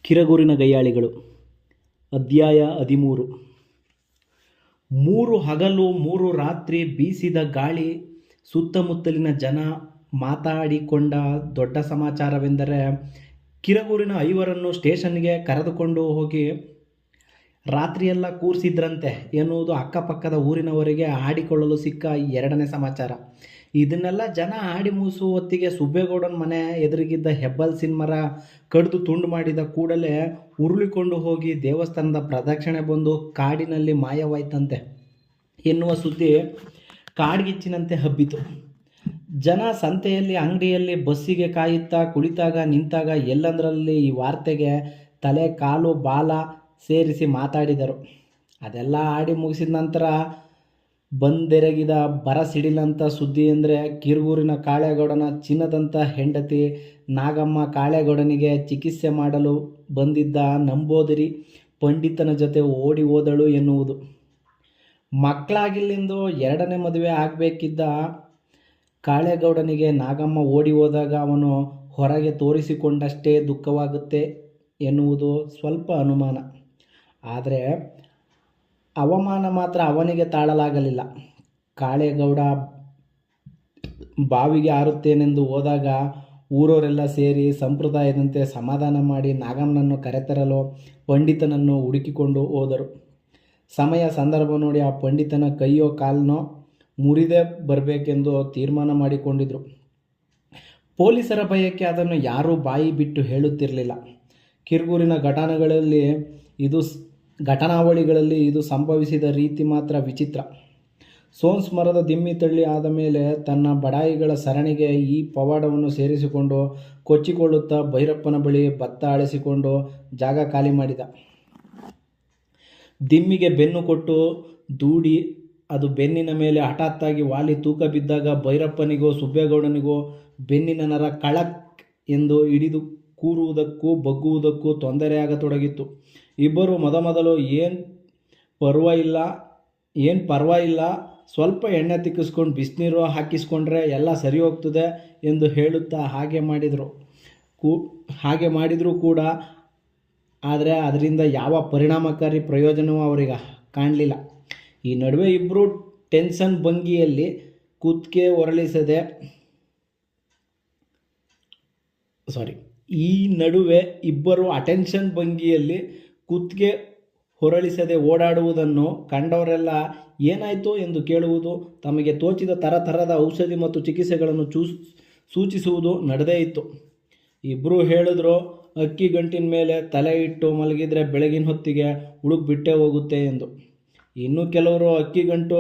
ಕಿರಗೂರಿನ ಗಯ್ಯಾಳಿಗಳು. ಅಧ್ಯಾಯ 13. 3 ಹಗಲು 3 ರಾತ್ರಿ ಬೀಸಿದ ಗಾಳಿ. ಸುತ್ತಮುತ್ತಲಿನ ಜನ ಮಾತಾಡಿಕೊಂಡ ದೊಡ್ಡ ಸಮಾಚಾರವೆಂದರೆ, ಕಿರಗೂರಿನ 5 ಸ್ಟೇಷನ್ಗೆ ಕರೆದುಕೊಂಡು ಹೋಗಿ ರಾತ್ರಿಯೆಲ್ಲ ಕೂರಿಸಿದ್ರಂತೆ ಎನ್ನುವುದು ಅಕ್ಕಪಕ್ಕದ ಊರಿನವರಿಗೆ ಆಡಿಕೊಳ್ಳಲು ಸಿಕ್ಕ 2ನೇ ಸಮಾಚಾರ. ಇದನ್ನೆಲ್ಲ ಜನ ಆಡಿ ಮುಗಿಸುವ ಹೊತ್ತಿಗೆ ಸುಬ್ಬೇಗೌಡನ ಮನೆ ಎದುರಿಗಿದ್ದ ಹೆಬ್ಬಲ್ಸಿನ ಮರ ಕಡಿದು ತುಂಡು ಮಾಡಿದ ಕೂಡಲೇ ಉರುಳಿಕೊಂಡು ಹೋಗಿ ದೇವಸ್ಥಾನದ ಪ್ರದಕ್ಷಿಣೆ ಬಂದು ಕಾಡಿನಲ್ಲಿ ಮಾಯವಾಯ್ತಂತೆ ಎನ್ನುವ ಸುದ್ದಿ ಕಾಡ್ಗಿಚ್ಚಿನಂತೆ ಹಬ್ಬಿತು. ಜನ ಸಂತೆಯಲ್ಲಿ, ಅಂಗಡಿಯಲ್ಲಿ, ಬಸ್ಸಿಗೆ ಕಾಯುತ್ತಾ ಕುಳಿತಾಗ ನಿಂತಾಗ ಎಲ್ಲಂದರಲ್ಲಿ ಈ ವಾರ್ತೆಗೆ ತಲೆ ಕಾಲು ಬಾಲ ಸೇರಿಸಿ ಮಾತಾಡಿದರು. ಅದೆಲ್ಲ ಆಡಿ ಮುಗಿಸಿದ ನಂತರ ಬಂದೆರಗಿದ ಬರ ಸಿಡಿಲಂತ ಸುದ್ದಿ ಅಂದರೆ, ಕಿರಗೂರಿನ ಕಾಳೇಗೌಡನ ಚಿನ್ನದಂಥ ಹೆಂಡತಿ ನಾಗಮ್ಮ ಕಾಳೇಗೌಡನಿಗೆ ಚಿಕಿತ್ಸೆ ಮಾಡಲು ಬಂದಿದ್ದ ನಂಬೋದರಿ ಪಂಡಿತನ ಜೊತೆ ಓಡಿ ಹೋದಳು ಎನ್ನುವುದು. ಮಕ್ಕಳಾಗಿಲ್ಲಿಂದು 2ನೇ ಮದುವೆ ಆಗಬೇಕಿದ್ದ ಕಾಳೇಗೌಡನಿಗೆ ನಾಗಮ್ಮ ಓಡಿ ಹೋದಾಗ ಅವನು ಹೊರಗೆ ತೋರಿಸಿಕೊಂಡಷ್ಟೇ ದುಃಖವಾಗುತ್ತೆ ಎನ್ನುವುದು ಸ್ವಲ್ಪ ಅನುಮಾನ. ಆದರೆ ಅವಮಾನ ಮಾತ್ರ ಅವನಿಗೆ ತಾಳಲಾಗಲಿಲ್ಲ. ಕಾಳೇಗೌಡ ಬಾವಿಗೆ ಹಾರುತ್ತೇನೆಂದು ಹೋದಾಗ ಊರವರೆಲ್ಲ ಸೇರಿ ಸಂಪ್ರದಾಯದಂತೆ ಸಮಾಧಾನ ಮಾಡಿ ನಾಗಮ್ಮನನ್ನು ಕರೆತರಲು ಪಂಡಿತನನ್ನು ಹುಡುಕಿಕೊಂಡು ಹೋದರು. ಸಮಯ ಸಂದರ್ಭ ನೋಡಿ ಆ ಪಂಡಿತನ ಕೈಯೋ ಕಾಲನೋ ಮುರಿದೇ ಬರಬೇಕೆಂದು ತೀರ್ಮಾನ ಮಾಡಿಕೊಂಡಿದ್ರು. ಪೊಲೀಸರ ಭಯಕ್ಕೆ ಅದನ್ನು ಯಾರೂ ಬಾಯಿ ಬಿಟ್ಟು ಹೇಳುತ್ತಿರಲಿಲ್ಲ. ಕಿರಗೂರಿನ ಘಟನಾವಳಿಗಳಲ್ಲಿ ಇದು ಸಂಭವಿಸಿದ ರೀತಿ ಮಾತ್ರ ವಿಚಿತ್ರ. ಸೋನ್ಸ್ ಮರದ ದಿಮ್ಮಿ ತಳ್ಳಿ ಆದ ಮೇಲೆ ತನ್ನ ಬಡಾಯಿಗಳ ಸರಣಿಗೆ ಈ ಪವಾಡವನ್ನು ಸೇರಿಸಿಕೊಂಡು ಕೊಚ್ಚಿಕೊಳ್ಳುತ್ತಾ ಭೈರಪ್ಪನ ಬಳಿ ಭತ್ತ ಅಳಿಸಿಕೊಂಡು ಜಾಗ ಖಾಲಿ ಮಾಡಿದ. ದಿಮ್ಮಿಗೆ ಬೆನ್ನು ಕೊಟ್ಟು ದೂಡಿ ಅದು ಬೆನ್ನಿನ ಮೇಲೆ ಹಠಾತ್ತಾಗಿ ವಾಲಿ ತೂಕ ಬಿದ್ದಾಗ ಭೈರಪ್ಪನಿಗೋ ಸುಬ್ಬೇಗೌಡನಿಗೋ ಬೆನ್ನಿನ ನರ ಕಳಕ್ ಎಂದು ಹಿಡಿದು ಕೂರುವುದಕ್ಕೂ ಬಗ್ಗುವುದಕ್ಕೂ ತೊಂದರೆಯಾಗತೊಡಗಿತ್ತು. ಇಬ್ಬರು ಮೊದಲು ಏನು ಪರ್ವಾಗಿಲ್ಲ, ಸ್ವಲ್ಪ ಎಣ್ಣೆ ತಿಕ್ಕಿಸ್ಕೊಂಡು ಬಿಸಿನೀರು ಹಾಕಿಸ್ಕೊಂಡ್ರೆ ಎಲ್ಲ ಸರಿ ಹೋಗ್ತದೆ ಎಂದು ಹೇಳುತ್ತಾ ಹಾಗೆ ಮಾಡಿದರೂ ಕೂಡ ಆದರೆ ಅದರಿಂದ ಯಾವ ಪರಿಣಾಮಕಾರಿ ಪ್ರಯೋಜನವೂ ಅವರಿಗೆ ಕಾಣಲಿಲ್ಲ. ಈ ನಡುವೆ ಇಬ್ಬರು ಟೆನ್ಷನ್ ಭಂಗಿಯಲ್ಲಿ ಕುತ್ತಿಗೆ ಹೊರಳಿಸದೆ ಓಡಾಡುವುದನ್ನು ಕಂಡವರೆಲ್ಲ ಏನಾಯಿತು ಎಂದು ಕೇಳುವುದು, ತಮಗೆ ತೋಚಿದ ಥರದ ಔಷಧಿ ಮತ್ತು ಚಿಕಿತ್ಸೆಗಳನ್ನು ಸೂಚಿಸುವುದು ನಡೆದೇ ಇತ್ತು. ಇಬ್ಬರು ಹೇಳಿದ್ರು, ಅಕ್ಕಿ ಗಂಟಿನ ಮೇಲೆ ತಲೆ ಇಟ್ಟು ಮಲಗಿದರೆ ಬೆಳಗಿನ ಹೊತ್ತಿಗೆ ಉಳುಕು ಬಿಟ್ಟೇ ಹೋಗುತ್ತೆ ಎಂದು. ಇನ್ನು ಕೆಲವರು ಅಕ್ಕಿ ಗಂಟು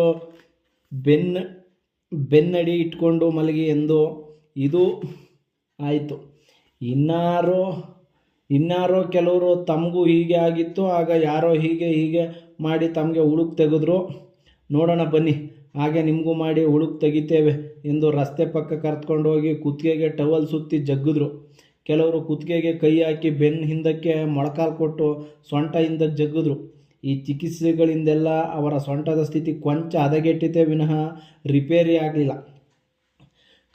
ಬೆನ್ನಡಿ ಇಟ್ಕೊಂಡು ಮಲಗಿ ಎಂದು. ಇದು ಆಯಿತು. ಇನ್ನಾರೋ ಕೆಲವರು ತಮಗೂ ಹೀಗೆ ಆಗಿತ್ತು, ಆಗ ಯಾರೋ ಹೀಗೆ ಮಾಡಿ ತಮಗೆ ಉಳುಕು ತೆಗೆದ್ರು, ನೋಡೋಣ ಬನ್ನಿ ಹಾಗೆ ನಿಮಗೂ ಮಾಡಿ ಉಳುಕು ತೆಗಿತೇವೆ ಎಂದು ರಸ್ತೆ ಪಕ್ಕ ಕರೆದುಕೊಂಡು ಹೋಗಿ ಕುತ್ತಿಗೆಗೆ ಟವಲ್ ಸುತ್ತಿ ಜಗ್ಗಿದ್ರು. ಕೆಲವರು ಕುತ್ತಿಗೆಗೆ ಕೈ ಹಾಕಿ ಬೆನ್ನು ಹಿಂದಕ್ಕೆ ಮೊಳಕಾಲು ಕೊಟ್ಟು ಸೊಂಟ ಹಿಂದಕ್ಕೆ ಜಗ್ಗಿದ್ರು. ಈ ಚಿಕಿತ್ಸೆಗಳಿಂದೆಲ್ಲ ಅವರ ಸೊಂಟದ ಸ್ಥಿತಿ ಕೊಂಚ ಹದಗೆಟ್ಟಿತೇ ವಿನಃ ರಿಪೇರಿ ಆಗಲಿಲ್ಲ.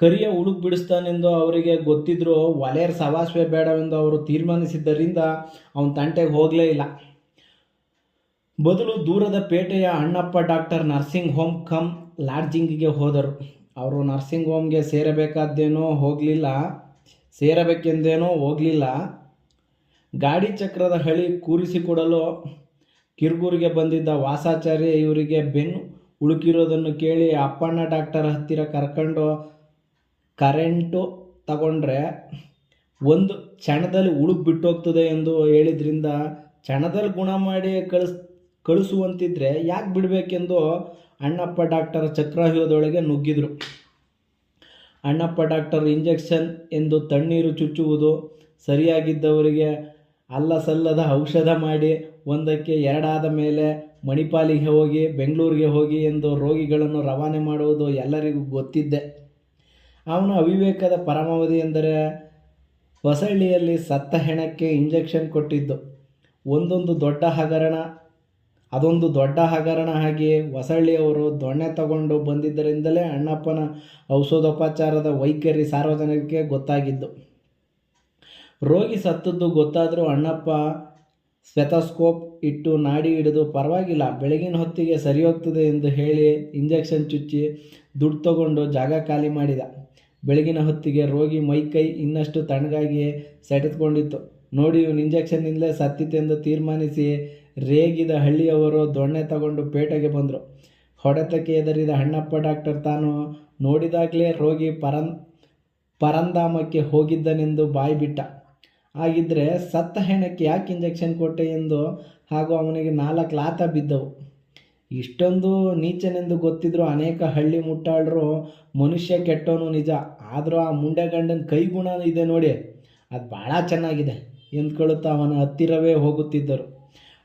ಕರಿಯ ಉಳುಕು ಬಿಡಿಸ್ತಾನೆಂದು ಅವರಿಗೆ ಗೊತ್ತಿದ್ರೂ ಒಲೆಯರ್ ಸವಾಸವೇ ಬೇಡವೆಂದು ಅವರು ತೀರ್ಮಾನಿಸಿದ್ದರಿಂದ ಅವನ ತಂಟೆಗೆ ಹೋಗಲೇ ಇಲ್ಲ. ಬದಲು ದೂರದ ಪೇಟೆಯ Annappa doctor nursing home cum ಲಾಡ್ಜಿಂಗಿಗೆ ಹೋದರು. ಅವರು ನರ್ಸಿಂಗ್ ಹೋಮ್ಗೆ ಸೇರಬೇಕೆಂದೇನೋ ಹೋಗಲಿಲ್ಲ. ಗಾಡಿ ಚಕ್ರದ ಹಳಿ ಕೂರಿಸಿಕೊಡಲು ಕಿರಗೂರಿಗೆ ಬಂದಿದ್ದ ವಾಸಾಚಾರ್ಯ ಇವರಿಗೆ ಬೆನ್ನು ಉಳುಕಿರೋದನ್ನು ಕೇಳಿ ಅಪ್ಪಣ್ಣ ಡಾಕ್ಟರ್ ಹತ್ತಿರ ಕರ್ಕೊಂಡು ಕರೆಂಟು ತಗೊಂಡ್ರೆ ಒಂದು ಕ್ಷಣದಲ್ಲಿ ಉಳುಕು ಬಿಟ್ಟೋಗ್ತದೆ ಎಂದು ಹೇಳಿದ್ರಿಂದ ಕ್ಷಣದಲ್ಲಿ ಗುಣ ಮಾಡಿ ಕಳಿಸುವಂತಿದ್ರೆ ಯಾಕೆ ಬಿಡಬೇಕೆಂದು ಅಣ್ಣಪ್ಪ ಡಾಕ್ಟರ್ ಚಕ್ರವ್ಯೂಹದೊಳಗೆ ನುಗ್ಗಿದ್ರು. ಅಣ್ಣಪ್ಪ ಡಾಕ್ಟರ್ ಇಂಜೆಕ್ಷನ್ ಎಂದು ತಣ್ಣೀರು ಚುಚ್ಚುವುದು, ಸರಿಯಾಗಿದ್ದವರಿಗೆ ಅಲ್ಲಸಲ್ಲದ ಔಷಧ ಮಾಡಿ 1ಕ್ಕೆ 2 ಆದ ಮೇಲೆ ಮಣಿಪಾಲಿಗೆ ಹೋಗಿ ಬೆಂಗಳೂರಿಗೆ ಹೋಗಿ ಎಂದು ರೋಗಿಗಳನ್ನು ರವಾನೆ ಮಾಡುವುದು ಎಲ್ಲರಿಗೂ ಗೊತ್ತಿದ್ದೆ. ಅವನ ಅವಿವೇಕದ ಪರಮಾವಧಿ ಎಂದರೆ ಹೊಸಳ್ಳಿಯಲ್ಲಿ ಸತ್ತ ಹೆಣಕ್ಕೆ ಇಂಜೆಕ್ಷನ್ ಕೊಟ್ಟಿದ್ದು. ಅದೊಂದು ದೊಡ್ಡ ಹಗರಣ ಆಗಿ ಹೊಸಳ್ಳಿಯವರು ದೊಣ್ಣೆ ತಗೊಂಡು ಬಂದಿದ್ದರಿಂದಲೇ ಅಣ್ಣಪ್ಪನ ಔಷಧೋಪಚಾರದ ವೈಖರಿ ಸಾರ್ವಜನಿಕರಿಗೆ ಗೊತ್ತಾಗಿದ್ದು. ರೋಗಿ ಸತ್ತದ್ದು ಗೊತ್ತಾದರೂ ಅಣ್ಣಪ್ಪ ಸ್ಟೆಥೋಸ್ಕೋಪ್ ಇಟ್ಟು ನಾಡಿ ಹಿಡಿದು ಪರವಾಗಿಲ್ಲ ಬೆಳಗಿನ ಹೊತ್ತಿಗೆ ಸರಿ ಹೋಗ್ತದೆ ಎಂದು ಹೇಳಿ ಇಂಜೆಕ್ಷನ್ ಚುಚ್ಚಿ ದುಡ್ಡು ತಗೊಂಡು ಜಾಗ ಖಾಲಿ ಮಾಡಿದ. ಬೆಳಗಿನ ಹೊತ್ತಿಗೆ ರೋಗಿ ಮೈಕೈ ಇನ್ನಷ್ಟು ತಣ್ಣಗಾಗಿ ಸೆಟೆದುಕೊಂಡಿತ್ತು. ನೋಡಿ ಇವನು ಇಂಜೆಕ್ಷನ್ನಿಂದಲೇ ಸತ್ತಿತೆಂದು ತೀರ್ಮಾನಿಸಿ ರೇಗಿದ ಹಳ್ಳಿಯವರು ದೊಣ್ಣೆ ತಗೊಂಡು ಪೇಟೆಗೆ ಬಂದರು. ಹೊಡೆತಕ್ಕೆ ಹೆದರಿದ ಅಣ್ಣಪ್ಪ ಡಾಕ್ಟರ್ ತಾನು ನೋಡಿದಾಗಲೇ ರೋಗಿ ಪರಂಧಾಮಕ್ಕೆ ಹೋಗಿದ್ದನೆಂದು ಬಾಯಿ ಬಿಟ್ಟ. ಹಾಗಿದ್ದರೆ ಸತ್ತ ಹೆಣಕ್ಕೆ ಯಾಕೆ ಇಂಜೆಕ್ಷನ್ ಕೊಟ್ಟೆ ಎಂದು ಹಾಗೂ ಅವನಿಗೆ 4 ಲಾತ ಬಿದ್ದವು. ಇಷ್ಟೊಂದು ನೀಚನೆಂದು ಗೊತ್ತಿದ್ದರೂ ಅನೇಕ ಹಳ್ಳಿ ಮುಟ್ಟಾಳರು ಮನುಷ್ಯ ಕೆಟ್ಟವನು ನಿಜ, ಆದರೂ ಆ ಮುಂಡೆಗಂಡನ ಕೈಗುಣ ಇದೆ ನೋಡಿ, ಅದು ಭಾಳ ಚೆನ್ನಾಗಿದೆ ಎಂದ್ಕೊಳ್ಳುತ್ತಾ ಅವನ ಹತ್ತಿರವೇ ಹೋಗುತ್ತಿದ್ದರು.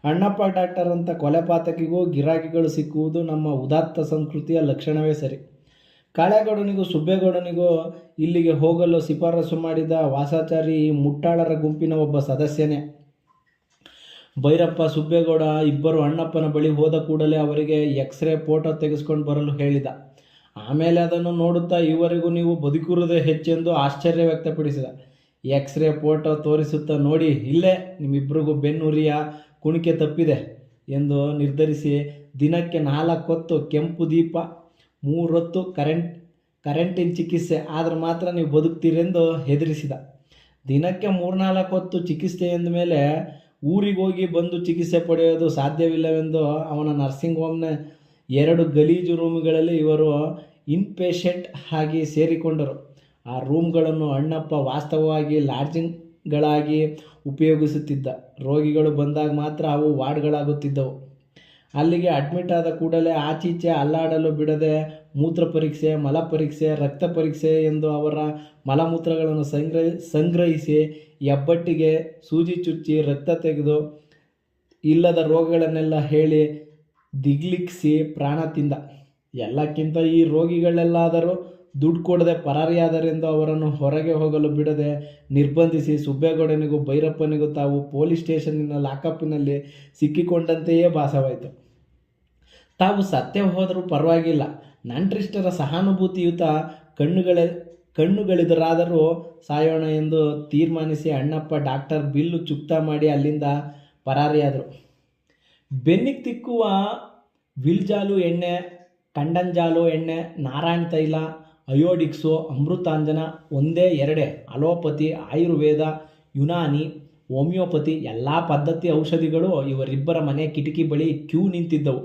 ಅಣ್ಣಪ್ಪ ಡಾಕ್ಟರ್ ಅಂತ ಕೊಲೆಪಾತಕಿಗೂ ಗಿರಾಕಿಗಳು ಸಿಕ್ಕುವುದು ನಮ್ಮ ಉದಾತ್ತ ಸಂಸ್ಕೃತಿಯ ಲಕ್ಷಣವೇ ಸರಿ. ಕಾಳೇಗೌಡನಿಗೂ ಸುಬ್ಬೇಗೌಡನಿಗೂ ಇಲ್ಲಿಗೆ ಹೋಗಲು ಶಿಫಾರಸು ಮಾಡಿದ ವಾಸಾಚಾರಿ ಈ ಮುಟ್ಟಾಳರ ಗುಂಪಿನ ಒಬ್ಬ ಸದಸ್ಯನೇ. ಭೈರಪ್ಪ, ಸುಬ್ಬೇಗೌಡ ಇಬ್ಬರು ಅಣ್ಣಪ್ಪನ ಬಳಿ ಹೋದ ಕೂಡಲೇ ಅವರಿಗೆ ಎಕ್ಸ್ರೇ ಫೋಟೋ ತೆಗೆಸ್ಕೊಂಡು ಬರಲು ಹೇಳಿದ. ಆಮೇಲೆ ಅದನ್ನು ನೋಡುತ್ತಾ ಇವರಿಗೂ ನೀವು ಬದುಕಿರುವುದೇ ಹೆಚ್ಚೆಂದು ಆಶ್ಚರ್ಯ ವ್ಯಕ್ತಪಡಿಸಿದ. ಎಕ್ಸ್ರೇ ಫೋಟೋ ತೋರಿಸುತ್ತಾ, ನೋಡಿ ಇಲ್ಲೇ ನಿಮ್ಮಿಬ್ಬರಿಗೂ ಬೆನ್ನುರಿಯ ಕುಣಿಕೆ ತಪ್ಪಿದೆ ಎಂದು ನಿರ್ಧರಿಸಿ ದಿನಕ್ಕೆ 4 ಹೊತ್ತು ಕೆಂಪು ದೀಪ 3 ಹೊತ್ತು ಕರೆಂಟಿನ ಚಿಕಿತ್ಸೆ ಆದ್ರೆ ಮಾತ್ರ ನೀವು ಬದುಕ್ತೀರೆಂದು ಹೆದರಿಸಿದ. ದಿನಕ್ಕೆ 3-4 ಹೊತ್ತು ಚಿಕಿತ್ಸೆ ಎಂದ ಮೇಲೆ ಊರಿಗೆ ಹೋಗಿ ಬಂದು ಚಿಕಿತ್ಸೆ ಪಡೆಯೋದು ಸಾಧ್ಯವಿಲ್ಲವೆಂದು ಅವನ ನರ್ಸಿಂಗ್ ಹೋಮ್ನ 2 ಗಲೀಜು ರೂಮ್ಗಳಲ್ಲಿ ಇವರು ಇನ್ಪೇಷೆಂಟ್ ಆಗಿ ಸೇರಿಕೊಂಡರು. ಆ ರೂಮ್ಗಳನ್ನು ಅಣ್ಣಪ್ಪ ವಾಸ್ತವವಾಗಿ ಲಾಡ್ಜಿಂಗ್ಗಳಾಗಿ ಉಪಯೋಗಿಸುತ್ತಿದ್ದ. ರೋಗಿಗಳು ಬಂದಾಗ ಮಾತ್ರ ಅವು ವಾರ್ಡ್ಗಳಾಗುತ್ತಿದ್ದವು. ಅಲ್ಲಿಗೆ ಅಡ್ಮಿಟ್ ಆದ ಕೂಡಲೇ ಆಚೀಚೆ ಅಲ್ಲಾಡಲು ಬಿಡದೆ ಮೂತ್ರ ಪರೀಕ್ಷೆ, ಮಲ ಪರೀಕ್ಷೆ, ರಕ್ತ ಪರೀಕ್ಷೆ ಎಂದು ಅವರ ಮಲಮೂತ್ರಗಳನ್ನು ಸಂಗ್ರಹಿಸಿ ಹೆಬ್ಬಟ್ಟಿಗೆ ಸೂಜಿ ಚುಚ್ಚಿ ರಕ್ತ ತೆಗೆದು ಇಲ್ಲದ ರೋಗಗಳನ್ನೆಲ್ಲ ಹೇಳಿ ದಿಗ್ಲಿಕ್ಕಿಸಿ ಪ್ರಾಣ ತಿಂದ. ಎಲ್ಲಕ್ಕಿಂತ ಈ ರೋಗಿಗಳೆಲ್ಲಾದರೂ ದುಡ್ಡು ಕೊಡದೆ ಪರಾರಿಯಾದರೆಂದು ಅವರನ್ನು ಹೊರಗೆ ಹೋಗಲು ಬಿಡದೆ ನಿರ್ಬಂಧಿಸಿ ಸುಬ್ಬೇಗೌಡನಿಗೂ ಭೈರಪ್ಪನಿಗೂ ತಾವು ಪೊಲೀಸ್ ಸ್ಟೇಷನ್ನಿನ ಲಾಕಪ್ಪಿನಲ್ಲಿ ಸಿಕ್ಕಿಕೊಂಡಂತೆಯೇ ಭಾಸವಾಯಿತು. ತಾವು ಸತ್ಯ ಹೋದರೂ ಪರವಾಗಿಲ್ಲ, ನಂಟ್ರಿಷ್ಟರ ಸಹಾನುಭೂತಿಯುತ ಕಣ್ಣುಗಳಿದರಾದರೂ ಸಾಯೋಣ ಎಂದು ತೀರ್ಮಾನಿಸಿ ಅಣ್ಣಪ್ಪ ಡಾಕ್ಟರ್ ಬಿಲ್ಲು ಚುಕ್ತಾ ಮಾಡಿ ಅಲ್ಲಿಂದ ಪರಾರಿಯಾದರು. ಬೆನ್ನಿಗೆ ತಿಕ್ಕುವ ವಿಲ್ಜಾಲು ಎಣ್ಣೆ, ಕಂಡಂಜಾಲು ಎಣ್ಣೆ, ನಾರಾಯಣ ತೈಲ, ಅಯೋಡಿಕ್ಸು, ಅಮೃತಾಂಜನ ಒಂದೇ ಎರಡೇ ಅಲೋಪತಿ, ಆಯುರ್ವೇದ, ಯುನಾನಿ, ಹೋಮಿಯೋಪತಿ ಎಲ್ಲ ಪದ್ಧತಿ ಔಷಧಿಗಳು ಇವರಿಬ್ಬರ ಮನೆ ಕಿಟಕಿ ಬಳಿ ಕ್ಯೂ ನಿಂತಿದ್ದವು.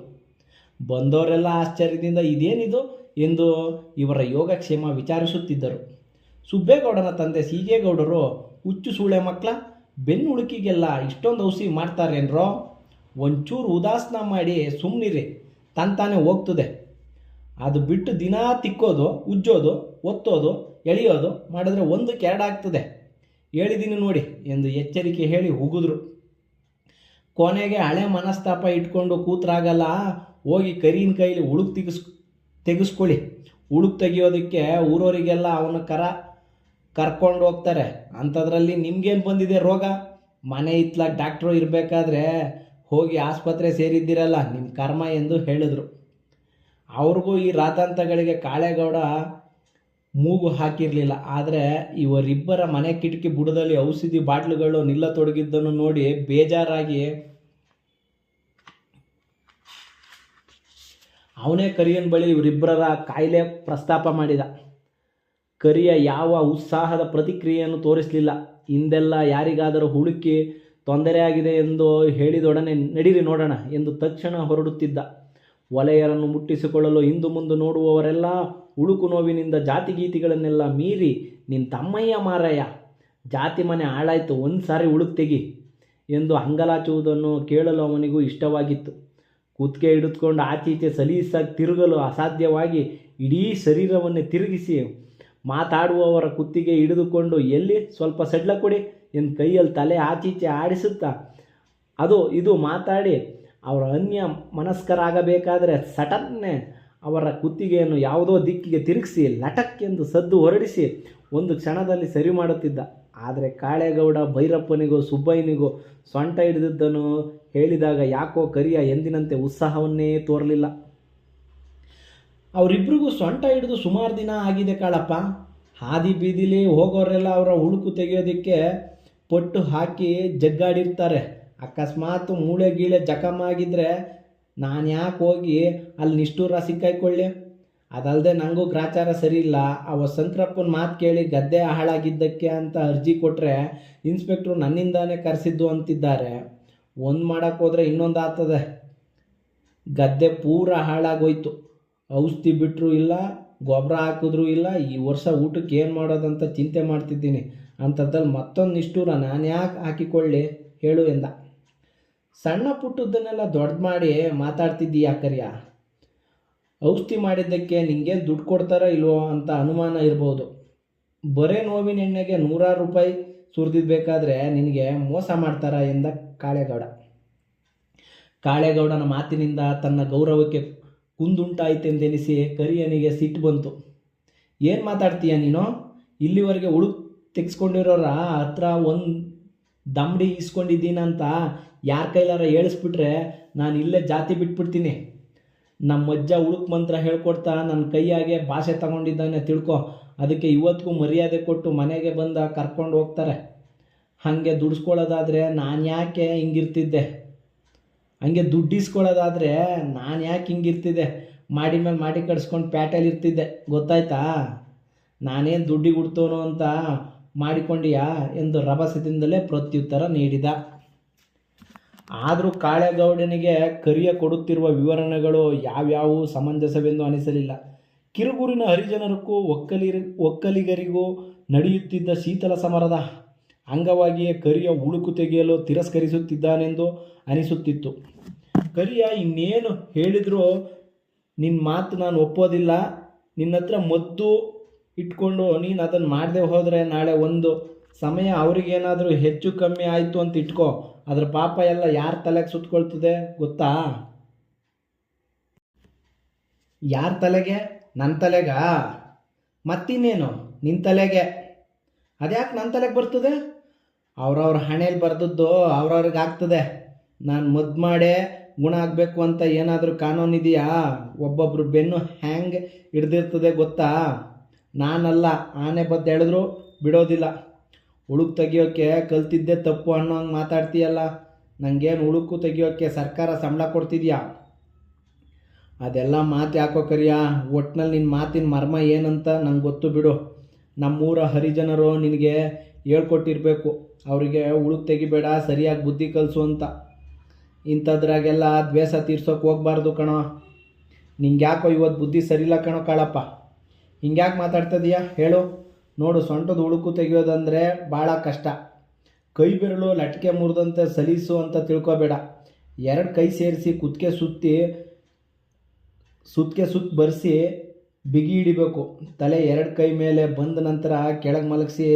ಬಂದವರೆಲ್ಲ ಆಶ್ಚರ್ಯದಿಂದ ಇದೇನಿದು ಎಂದು ಇವರ ಯೋಗಕ್ಷೇಮ ವಿಚಾರಿಸುತ್ತಿದ್ದರು. ಸುಬ್ಬೇಗೌಡನ ತಂದೆ ಸೀಗೇಗೌಡರು, ಹುಚ್ಚು ಸೂಳೆ ಮಕ್ಕಳ, ಬೆನ್ನು ಹುಳುಕಿಗೆಲ್ಲ ಇಷ್ಟೊಂದು ಔಷಧಿ ಮಾಡ್ತಾರೇನ್ರೋ, ಒಂಚೂರು ಉದಾಸನ ಮಾಡಿ ಸುಮ್ಮನಿರಿ, ತಂತಾನೆ ಹೋಗ್ತದೆ. ಅದು ಬಿಟ್ಟು ದಿನ ತಿಕ್ಕೋದು, ಉಜ್ಜೋದು, ಒತ್ತೋದು, ಎಳೆಯೋದು ಮಾಡಿದ್ರೆ 1ಕ್ಕೆ 2 ಆಗ್ತದೆ, ಹೇಳಿದ್ದೀನಿ ನೋಡಿ ಎಂದು ಎಚ್ಚರಿಕೆ ಹೇಳಿ ಉಗಿದ್ರು. ಕೊನೆಗೆ ಹಳೆ ಮನಸ್ತಾಪ ಇಟ್ಕೊಂಡು ಕೂತ್ರಾಗಲ್ಲ, ಹೋಗಿ ಕರಿನ ಕೈಲಿ ಉಳುಕ್ ತೆಗೆಸ್ಕೊಳ್ಳಿ. ಉಳುಕ್ ತೆಗಿಯೋದಕ್ಕೆ ಊರವರಿಗೆಲ್ಲ ಅವನ ಕರ್ಕೊಂಡು ಹೋಗ್ತಾರೆ. ಅಂಥದ್ರಲ್ಲಿ ನಿಮ್ಗೇನು ಬಂದಿದೆ ರೋಗ? ಮನೆ ಇತ್ಲಾಗ ಡಾಕ್ಟ್ರು ಇರಬೇಕಾದ್ರೆ ಹೋಗಿ ಆಸ್ಪತ್ರೆ ಸೇರಿದ್ದೀರಲ್ಲ, ನಿಮ್ಮ ಕರ್ಮ ಎಂದು ಹೇಳಿದ್ರು. ಅವ್ರಿಗೂ ಈ ರಾತಾಂತಗಳಿಗೆ ಕಾಳೇಗೌಡ ಮೂಗು ಹಾಕಿರಲಿಲ್ಲ. ಆದರೆ ಇವರಿಬ್ಬರ ಮನೆ ಕಿಟಕಿ ಬುಡದಲ್ಲಿ ಔಷಧಿ ಬಾಟ್ಲುಗಳು ನಿಲ್ಲತೊಡಗಿದ್ದನ್ನು ನೋಡಿ ಬೇಜಾರಾಗಿ ಅವನೇ ಕರಿಯನ ಬಳಿ ಇವರಿಬ್ಬರ ಕಾಯಿಲೆ ಪ್ರಸ್ತಾಪ ಮಾಡಿದ. ಕರಿಯ ಯಾವ ಉತ್ಸಾಹದ ಪ್ರತಿಕ್ರಿಯೆಯನ್ನು ತೋರಿಸಲಿಲ್ಲ. ಹಿಂದೆಲ್ಲ ಯಾರಿಗಾದರೂ ಹುಡುಕಿ ತೊಂದರೆಯಾಗಿದೆ ಎಂದು ಹೇಳಿದೊಡನೆ ನಡೀರಿ ನೋಡೋಣ ಎಂದು ತಕ್ಷಣ ಹೊರಡುತ್ತಿದ್ದ. ವಲಯರನ್ನು ಮುಟ್ಟಿಸಿಕೊಳ್ಳಲು ಹಿಂದು ಮುಂದೆ ನೋಡುವವರೆಲ್ಲ ಉಳುಕು ನೋವಿನಿಂದ ಜಾತಿಗೀತಿಗಳನ್ನೆಲ್ಲ ಮೀರಿ, ನಿನ್ನ ತಮ್ಮಯ್ಯ ಮಾರಯ್ಯ, ಜಾತಿ ಮನೆ ಹಾಳಾಯಿತು, ಒಂದು ಸಾರಿ ಉಳುಕು ತೆಗಿ ಎಂದು ಅಂಗಲಾಚುವುದನ್ನು ಕೇಳಲು ಅವನಿಗೂ ಇಷ್ಟವಾಗಿತ್ತು. ಕುತ್ತಿಗೆ ಹಿಡಿದುಕೊಂಡು ಆಚೀಚೆ ಸಲೀಸಾಗಿ ತಿರುಗಲು ಅಸಾಧ್ಯವಾಗಿ ಇಡೀ ಶರೀರವನ್ನೇ ತಿರುಗಿಸಿ ಮಾತಾಡುವವರ ಕುತ್ತಿಗೆ ಹಿಡಿದುಕೊಂಡು, ಎಲ್ಲಿ ಸ್ವಲ್ಪ ಸಡ್ಲ ಕೊಡಿ ಎಂದು ಕೈಯಲ್ಲಿ ತಲೆ ಆಚೀಚೆ ಆಡಿಸುತ್ತಾ ಅದು ಇದು ಮಾತಾಡಿ ಅವರ ಅನ್ಯ ಮನಸ್ಕರಾಗಬೇಕಾದರೆ ಸಟನ್ನೆ ಅವರ ಕುತ್ತಿಗೆಯನ್ನು ಯಾವುದೋ ದಿಕ್ಕಿಗೆ ತಿರುಗಿಸಿ ಲಟಕ್ ಎಂದು ಸದ್ದು ಹೊರಡಿಸಿ ಒಂದು ಕ್ಷಣದಲ್ಲಿ ಸರಿ ಮಾಡುತ್ತಿದ್ದ. ಆದರೆ ಕಾಳೇಗೌಡ ಭೈರಪ್ಪನಿಗೂ ಸುಬ್ಬಯ್ಯನಿಗೂ ಸೊಂಟ ಹಿಡಿದಿದ್ದನ್ನು ಹೇಳಿದಾಗ ಯಾಕೋ ಕರಿಯ ಎಂದಿನಂತೆ ಉತ್ಸಾಹವನ್ನೇ ತೋರಲಿಲ್ಲ. ಅವರಿಬ್ಬರಿಗೂ ಸೊಂಟ ಹಿಡಿದು ಸುಮಾರು ದಿನ ಆಗಿದೆ ಕಾಳಪ್ಪ. ಹಾದಿ ಬೀದಿಲಿ ಹೋಗೋರೆಲ್ಲ ಅವರ ಹುಳುಕು ತೆಗೆಯೋದಕ್ಕೆ ಪೊಟ್ಟು ಹಾಕಿ ಜಗ್ಗಾಡಿರ್ತಾರೆ. ಅಕಸ್ಮಾತ್ ಮೂಳೆ ಗೀಳೆ ಜಖಮ್ ಆಗಿದ್ರೆ ನಾನು ಯಾಕೆ ಹೋಗಿ ಅಲ್ಲಿ ನಿಷ್ಠೂರ ಸಿಕ್ಕಾಯ್ಕೊಳ್ಳಿ? ಅದಲ್ಲದೆ ನನಗೂ ಗ್ರಾಚಾರ ಸರಿ ಇಲ್ಲ. ಆ ವಸಂತರಪ್ಪನ ಮಾತು ಕೇಳಿ ಗದ್ದೆ ಹಾಳಾಗಿದ್ದಕ್ಕೆ ಅಂತ ಅರ್ಜಿ ಕೊಟ್ಟರೆ ಇನ್ಸ್ಪೆಕ್ಟ್ರು ನನ್ನಿಂದಾನೇ ಕರೆಸಿದ್ದು ಅಂತಿದ್ದಾರೆ. ಒಂದು ಮಾಡೋಕ್ಕೆ ಹೋದರೆ ಇನ್ನೊಂದು ಆಗ್ತದೆ. ಗದ್ದೆ ಪೂರ ಹಾಳಾಗೋಯ್ತು. ಔಷಧಿ ಬಿಟ್ಟರೂ ಇಲ್ಲ, ಗೊಬ್ಬರ ಹಾಕಿದ್ರೂ ಇಲ್ಲ. ಈ ವರ್ಷ ಊಟಕ್ಕೆ ಏನು ಮಾಡೋದಂತ ಚಿಂತೆ ಮಾಡ್ತಿದ್ದೀನಿ. ಅಂಥದ್ದಲ್ಲಿ ಮತ್ತೊಂದು ನಿಷ್ಠೂರ ನಾನು ಯಾಕೆ ಹಾಕಿಕೊಳ್ಳಿ ಹೇಳು ಎಂದ. ಸಣ್ಣ ಪುಟ್ಟದ್ದನ್ನೆಲ್ಲ ದೊಡ್ಡ ಮಾಡಿ ಮಾತಾಡ್ತಿದ್ದೀಯಾ ಕರಿಯ? ಔಷಧಿ ಮಾಡಿದ್ದಕ್ಕೆ ನಿಂಗೇನು ದುಡ್ಡು ಕೊಡ್ತಾರೋ ಇಲ್ವೋ ಅಂತ ಅನುಮಾನ ಇರ್ಬೋದು. ಬರೇ ನೋವಿನ ಎಣ್ಣೆಗೆ ₹100 ಸುರಿದಿದ್ಬೇಕಾದ್ರೆ ನಿನಗೆ ಮೋಸ ಮಾಡ್ತಾರಾ ಎಂದ ಕಾಳೇಗೌಡ. ಕಾಳೇಗೌಡನ ಮಾತಿನಿಂದ ತನ್ನ ಗೌರವಕ್ಕೆ ಕುಂದುಂಟಾಯಿತೆಂದೆನಿಸಿ ಕರಿಯನಿಗೆ ಸಿಟ್ಟು ಬಂತು. ಏನು ಮಾತಾಡ್ತೀಯ ನೀನು? ಇಲ್ಲಿವರೆಗೆ ಉಳುಕ್ ತೆಗೆಸ್ಕೊಂಡಿರೋರ ಹತ್ರ ಒಂದು ದಮ್ಡಿ ಇಸ್ಕೊಂಡಿದ್ದೀನಂತ ಯಾರ ಕೈಲಾರ ಹೇಳಿಸ್ಬಿಟ್ರೆ ನಾನು ಇಲ್ಲೇ ಜಾತಿ ಬಿಟ್ಬಿಡ್ತೀನಿ. ನಮ್ಮ ಅಜ್ಜ ಉಳುಕ್ ಮಂತ್ರ ಹೇಳ್ಕೊಡ್ತಾ ನನ್ನ ಕೈಯಾಗೆ ಭಾಷೆ ತಗೊಂಡಿದ್ದಾನೆ ತಿಳ್ಕೊ. ಅದಕ್ಕೆ ಇವತ್ತಿಗೂ ಮರ್ಯಾದೆ ಕೊಟ್ಟು ಮನೆಗೆ ಬಂದ ಕರ್ಕೊಂಡು ಹೋಗ್ತಾರೆ. ಹಾಗೆ ದುಡಿಸ್ಕೊಳ್ಳೋದಾದರೆ ನಾನು ಯಾಕೆ ಹಿಂಗಿರ್ತಿದ್ದೆ? ಹಂಗೆ ದುಡ್ಡಿಸ್ಕೊಳ್ಳೋದಾದರೆ ನಾನು ಯಾಕೆ ಹಿಂಗಿರ್ತಿದ್ದೆ? ಮಾಡಿ ಮೇಲೆ ಮಾಡಿ ಕಡಿಸ್ಕೊಂಡು ಪ್ಯಾಟೆಯಲ್ಲಿ ಇರ್ತಿದ್ದೆ, ಗೊತ್ತಾಯ್ತಾ? ನಾನೇನು ದುಡ್ಡಿಗೆ ಹುಡ್ತೋನು ಅಂತ ಮಾಡಿಕೊಂಡಿಯಾ ಎಂದು ರಭಸದಿಂದಲೇ ಪ್ರತ್ಯುತ್ತರ ನೀಡಿದ. ಆದರೂ ಕಾಳೇಗೌಡನಿಗೆ ಕರಿಯ ಕೊಡುತ್ತಿರುವ ವಿವರಣೆಗಳು ಯಾವ್ಯಾವು ಸಮಂಜಸವೆಂದು ಅನಿಸಲಿಲ್ಲ. ಕಿರುಗೂರಿನ ಹರಿಜನರಿಗೂ ಒಕ್ಕಲಿಗರಿಗೂ ನಡೆಯುತ್ತಿದ್ದ ಶೀತಲ ಸಮರದ ಅಂಗವಾಗಿಯೇ ಕರಿಯ ಉಳುಕು ತೆಗೆಯಲು ತಿರಸ್ಕರಿಸುತ್ತಿದ್ದಾನೆಂದು ಅನಿಸುತ್ತಿತ್ತು. ಕರಿಯ ಇನ್ನೇನು ಹೇಳಿದರೂ ನಿನ್ನ ಮಾತು ನಾನು ಒಪ್ಪೋದಿಲ್ಲ. ನಿನ್ನ ಹತ್ರ ಮದ್ದು ಇಟ್ಕೊಂಡು ನೀನು ಅದನ್ನು ಮಾಡದೆ ಹೋದರೆ ನಾಳೆ ಒಂದು ಸಮಯ ಅವ್ರಿಗೇನಾದರೂ ಹೆಚ್ಚು ಕಮ್ಮಿ ಆಯಿತು ಅಂತ ಇಟ್ಕೋ, ಅದ್ರ ಪಾಪ ಎಲ್ಲ ಯಾರ ತಲೆಗೆ ಸುತ್ಕೊಳ್ತದೆ ಗೊತ್ತಾ? ಯಾರ ತಲೆಗೆ? ನನ್ನ ತಲೆಗಾ? ಮತ್ತಿನ್ನೇನು ನಿನ್ನ ತಲೆಗೆ. ಅದ್ಯಾಕೆ ನನ್ನ ತಲೆಗೆ ಬರ್ತದೆ? ಅವ್ರವ್ರ ಹಣೆಯಲ್ಲಿ ಬರೆದದ್ದು ಅವ್ರವ್ರಿಗೆ ಆಗ್ತದೆ. ನಾನು ಮದ್ದು ಮಾಡೇ ಗುಣ ಆಗಬೇಕು ಅಂತ ಏನಾದರೂ ಕಾನೂನಿದೆಯಾ? ಒಬ್ಬೊಬ್ರು ಬೆನ್ನು ಹ್ಯಾಂಗೆ ಹಿಡ್ದಿರ್ತದೆ ಗೊತ್ತಾ? ನಾನಲ್ಲ, ಆನೆ ಬದ್ದು ಎಳೆದ್ರು ಬಿಡೋದಿಲ್ಲ. ಉಳುಕು ತೆಗಿಯೋಕ್ಕೆ ಕಲ್ತಿದ್ದೇ ತಪ್ಪು ಅನ್ನೋಂಗೆ ಮಾತಾಡ್ತೀಯಲ್ಲ. ನನಗೇನು ಉಳುಕು ತೆಗಿಯೋಕ್ಕೆ ಸರ್ಕಾರ ಸಂಬಳ ಕೊಡ್ತಿದ್ಯಾ? ಅದೆಲ್ಲ ಮಾತು ಯಾಕೋ ಕರಿಯ. ಒಟ್ನಲ್ಲಿ ನಿನ್ನ ಮಾತಿನ ಮರ್ಮ ಏನಂತ ನಂಗೆ ಗೊತ್ತು ಬಿಡು. ನಮ್ಮೂರ ಹರಿಜನರು ನಿನಗೆ ಹೇಳ್ಕೊಟ್ಟಿರಬೇಕು, ಅವರಿಗೆ ಉಳುಕು ತೆಗಿಬೇಡ, ಸರಿಯಾಗಿ ಬುದ್ಧಿ ಕಲಿಸು ಅಂತ. ಇಂಥದ್ರಾಗೆಲ್ಲ ದ್ವೇಷ ತೀರ್ಸೋಕೆ ಹೋಗ್ಬಾರ್ದು ಕಣೋ. ನಿಂಗೆ ಯಾಕೋ ಇವತ್ತು ಬುದ್ಧಿ ಸರಿಯಿಲ್ಲ ಕಣೋ ಕಾಳಪ್ಪ. ಹಿಂಗ್ಯಾಕೆ ಮಾತಾಡ್ತದೀಯಾ ಹೇಳು? ನೋಡು, ಸೊಂಟದ ಉಳುಕು ತೆಗೆಯೋದಂದರೆ ಭಾಳ ಕಷ್ಟ. ಕೈ ಬೆರಳು ಲಟ್ಕೆ ಮುರಿದಂತೆ ಸಲೀಸು ಅಂತ ತಿಳ್ಕೊಬೇಡ. 2 ಕೈ ಸೇರಿಸಿ ಕುತ್ತಿಗೆ ಸುತ್ತಿ ಬರೆಸಿ ಬಿಗಿ ಹಿಡಿಬೇಕು. ತಲೆ 2 ಕೈ ಮೇಲೆ ಬಂದ ನಂತರ ಕೆಳಗೆ ಮಲಗಿಸಿ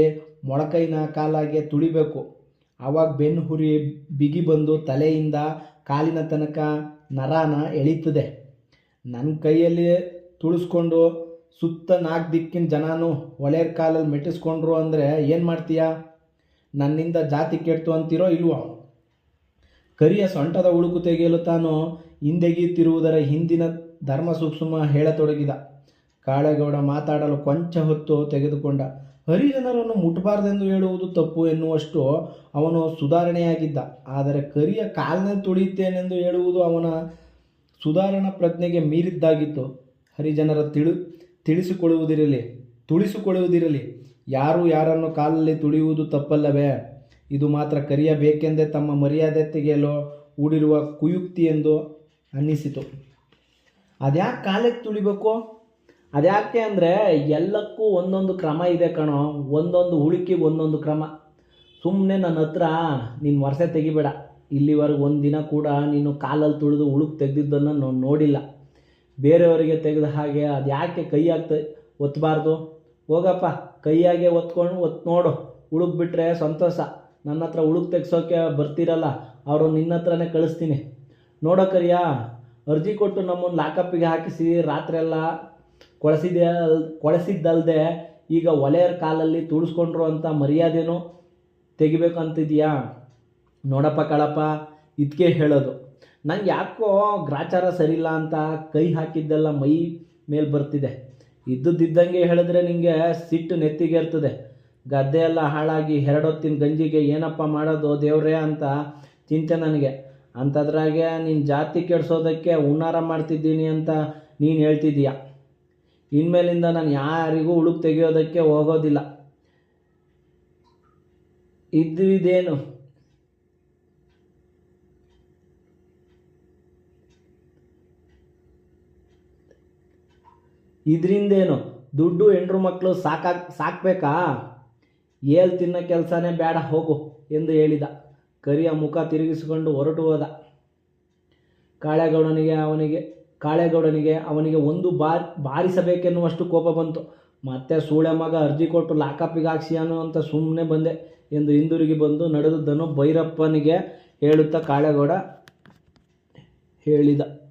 ಮೊಳಕೈನ ಕಾಲಾಗೆ ತುಳಿಬೇಕು. ಆವಾಗ ಬೆನ್ನು ಹುರಿ ಬಿಗಿ ಬಂದು ತಲೆಯಿಂದ ಕಾಲಿನ ತನಕ ನರಾನ ಎಳೀತದೆ. ನನ್ನ ಕೈಯಲ್ಲಿ ತುಳಿಸ್ಕೊಂಡು ಸುತ್ತ 4 ದಿಕ್ಕಿನ ಜನನೂ ಒಳ್ಳೆಯ ಕಾಲಲ್ಲಿ ಮೆಟ್ಟಿಸ್ಕೊಂಡ್ರು ಅಂದರೆ ಏನು ಮಾಡ್ತೀಯಾ? ನನ್ನಿಂದ ಜಾತಿ ಕೆಡ್ತು ಅಂತಿರೋ ಇಲ್ವೋ? ಕರಿಯ ಸೊಂಟದ ಉಳುಕು ತೆಗೆಯಲು ತಾನು ಹಿಂದೆಗೀತಿರುವುದರ ಹಿಂದಿನ ಧರ್ಮ ಸೂಕ್ಷ್ಮ ಹೇಳತೊಡಗಿದ. ಕಾಳೇಗೌಡ ಮಾತಾಡಲು ಕೊಂಚ ಹೊತ್ತು ತೆಗೆದುಕೊಂಡ. ಹರಿಜನರನ್ನು ಮುಟ್ಟಬಾರ್ದೆಂದು ಹೇಳುವುದು ತಪ್ಪು ಎನ್ನುವಷ್ಟು ಅವನು ಸುಧಾರಣೆಯಾಗಿದ್ದ. ಆದರೆ ಕರಿಯ ಕಾಲಿನಲ್ಲಿ ತುಳಿಯುತ್ತೇನೆಂದು ಹೇಳುವುದು ಅವನ ಸುಧಾರಣಾ ಪ್ರಜ್ಞೆಗೆ ಮೀರಿದ್ದಾಗಿತ್ತು. ಹರಿಜನರ ತುಳಿಸಿಕೊಳ್ಳುವುದಿರಲಿ, ಯಾರು ಯಾರನ್ನು ಕಾಲಲ್ಲಿ ತುಳಿಯುವುದು ತಪ್ಪಲ್ಲವೇ? ಇದು ಮಾತ್ರ ಕರಿಯ ಬೇಕೆಂದೇ ತಮ್ಮ ಮರ್ಯಾದೆ ತೆಗೆಯಲು ಹೂಡಿರುವ ಕುಯುಕ್ತಿ ಎಂದು ಅನ್ನಿಸಿತು. ಅದ್ಯಾಕೆ ಕಾಲಿಗೆ ತುಳಿಬೇಕು? ಅದ್ಯಾಕೆ ಅಂದರೆ ಎಲ್ಲಕ್ಕೂ ಒಂದೊಂದು ಕ್ರಮ ಇದೆ ಕಣೋ. ಒಂದೊಂದು ಉಳುಕಿಗೆ ಒಂದೊಂದು ಕ್ರಮ. ಸುಮ್ಮನೆ ನನ್ನ ಹತ್ರ ನೀನು ವರ್ಷ ತೆಗಿಬೇಡ. ಇಲ್ಲಿವರೆಗೆ ಒಂದು ದಿನ ಕೂಡ ನೀನು ಕಾಲಲ್ಲಿ ತುಳಿದು ಉಳುಕು ತೆಗೆದಿದ್ದನ್ನು ನಾನು ನೋಡಿಲ್ಲ. ಬೇರೆಯವರಿಗೆ ತೆಗೆದ ಹಾಗೆ ಅದು ಯಾಕೆ ಕೈಯಾಗಿ ಒತ್ತಬಾರ್ದು? ಹೋಗಪ್ಪ, ಕೈಯಾಗೆ ಒತ್ತು ನೋಡು. ಉಳುಕು ಬಿಟ್ಟರೆ ಸಂತೋಷ. ನನ್ನ ಹತ್ರ ಉಳುಕು ತೆಗ್ಸೋಕ್ಕೆ ಬರ್ತಿರಲ್ಲ, ಅವರು ನಿನ್ನ ಹತ್ರನೇ ಕಳಿಸ್ತೀನಿ. ನೋಡೋ ಕರಿಯ, ಅರ್ಜಿ ಕೊಟ್ಟು ನಮ್ಮನ್ನು ಲಾಕಪ್ಪಿಗೆ ಹಾಕಿಸಿ ರಾತ್ರಿಯೆಲ್ಲ ಕೊಳೆಸಿದ್ದಲ್ದೆ ಈಗ ಒಲೆಯರ ಕಾಲಲ್ಲಿ ತುಳಿಸ್ಕೊಂಡ್ರು ಅಂತ ಮರ್ಯಾದೆನೂ ತೆಗಿಬೇಕು ಅಂತಿದೀಯಾ? ನೋಡಪ್ಪ ಕಾಳಪ್ಪ, ಇದಕ್ಕೆ ಹೇಳೋದು. ನಂಗೆ ಯಾಕೋ ಗ್ರಾಚಾರ ಸರಿಯಿಲ್ಲ ಅಂತ ಕೈ ಹಾಕಿದ್ದೆಲ್ಲ ಮೈ ಮೇಲೆ ಬರ್ತಿದೆ. ಇದ್ದಂಗೆ ಹೇಳಿದ್ರೆ ನಿಮಗೆ ಸಿಟ್ಟು ನೆತ್ತಿಗೆ ಇರ್ತದೆ. ಗದ್ದೆ ಎಲ್ಲ ಹಾಳಾಗಿ ಎರಡೊತ್ತಿನ ಗಂಜಿಗೆ ಏನಪ್ಪ ಮಾಡೋದು ದೇವ್ರೇ ಅಂತ ಚಿಂತೆ ನನಗೆ. ಅಂಥದ್ರಾಗೆ ನಿನ್ನ ಜಾತಿ ಕೆಡಿಸೋದಕ್ಕೆ ಹುನ್ನಾರ ಮಾಡ್ತಿದ್ದೀನಿ ಅಂತ ನೀನು ಹೇಳ್ತಿದ್ದೀಯ. ಇನ್ಮೇಲಿಂದ ನಾನು ಯಾರಿಗೂ ಉಳುಕು ತೆಗೆಯೋದಕ್ಕೆ ಹೋಗೋದಿಲ್ಲ. ಇದೇನು ಇದರಿಂದೇನು ದುಡ್ಡು ಹೆಂಡ್ರು ಮಕ್ಕಳು ಸಾಕಬೇಕಾ? ಏಲ್ ತಿನ್ನೋ ಕೆಲಸನೇ ಬೇಡ ಹೋಗು ಎಂದು ಹೇಳಿದ. ಕರಿಯ ಮುಖ ತಿರುಗಿಸಿಕೊಂಡು ಹೊರಟು ಹೋದ. ಕಾಳೇಗೌಡನಿಗೆ ಅವನಿಗೆ ಒಂದು ಬಾರಿಸಬೇಕೆನ್ನುವಷ್ಟು ಕೋಪ ಬಂತು. ಮತ್ತೆ ಸೂಳೆ ಮಗ ಅರ್ಜಿ ಕೊಟ್ಟು ಲಾಕಪ್ಪಿಗೆ ಹಾಕ್ಸಿಯಾನು ಅಂತ ಸುಮ್ಮನೆ ಬಂದೆ ಎಂದು ಹಿಂದಿರುಗಿ ಬಂದು ನಡೆದದ್ದನ್ನು ಭೈರಪ್ಪನಿಗೆ ಹೇಳುತ್ತಾ ಕಾಳೇಗೌಡ ಹೇಳಿದ.